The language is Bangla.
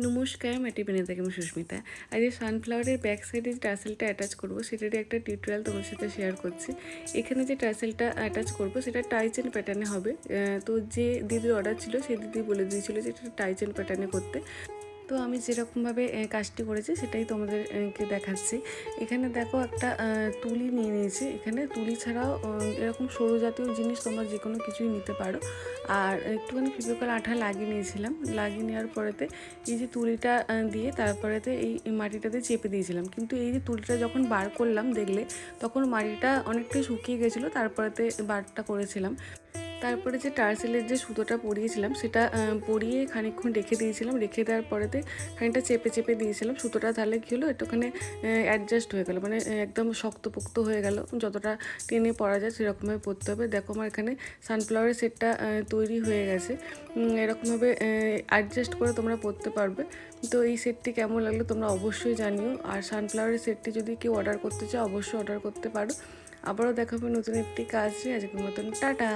নমস্কার, মাটি বানিয়ে থেকে আমি সুস্মিতা। আজ এই সানফ্লাওয়ারের ব্যাক সাইডে যে টার্সেলটা অ্যাটাচ করবো সেটারই একটা টিউটোরিয়াল তোমার সাথে শেয়ার করছি। এখানে যে টার্সেলটা অ্যাটাচ করবো সেটা টাই চেন প্যাটার্নে হবে। তো যে দিদির অর্ডার ছিল সেই দিদি বলে দিয়েছিল যে এটা টাই চেন প্যাটার্নে করতে। তো আমি যেরকমভাবে কাজটি করেছি সেটাই তোমাদেরকে দেখাচ্ছি। এখানে দেখো একটা তুলি নিয়ে নিয়েছি। এখানে তুলি ছাড়াও এরকম সরু জাতীয় জিনিস তোমরা যে কোনো কিছুই নিতে পারো। আর একটুখানি ফেভিকল আঠা লাগিয়ে নিয়েছিলাম। লাগিয়ে নেওয়ার পরেতে এই যে তুলিটা দিয়ে তারপরেতে এই মাটিটাতে চেপে দিয়েছিলাম। কিন্তু এই যে তুলিটা যখন বার করলাম দেখলে তখন মাটিটা অনেকটাই শুকিয়ে গেছিলো, তারপরেতে বারটা করেছিলাম। তারপরে যে টার্সেলের যে সুতোটা পরিয়েছিলাম সেটা পরিয়ে খানিকক্ষণ রেখে দিয়েছিলাম। রেখে দেওয়ার পরেতে খানিকটা চেপে চেপে দিয়েছিলাম সুতোটা। তাহলে কী হলো, একটুখানি অ্যাডজাস্ট হয়ে গেল, মানে একদম শক্তপোক্ত হয়ে গেল। যতটা টেনে পরা যায় সেরকমভাবে পরতে হবে। দেখো আমার এখানে সানফ্লাওয়ারের সেটটা তৈরি হয়ে গেছে। এরকমভাবে অ্যাডজাস্ট করে তোমরা পরতে পারবে। তো এই সেটটি কেমন লাগলো তোমরা অবশ্যই জানিও। আর সানফ্লাওয়ারের সেটটি যদি কেউ অর্ডার করতে চাও অবশ্যই অর্ডার করতে পারো। আবারও দেখাবো নতুন একটি কাজ নিয়ে। আজকের মতন টাটা।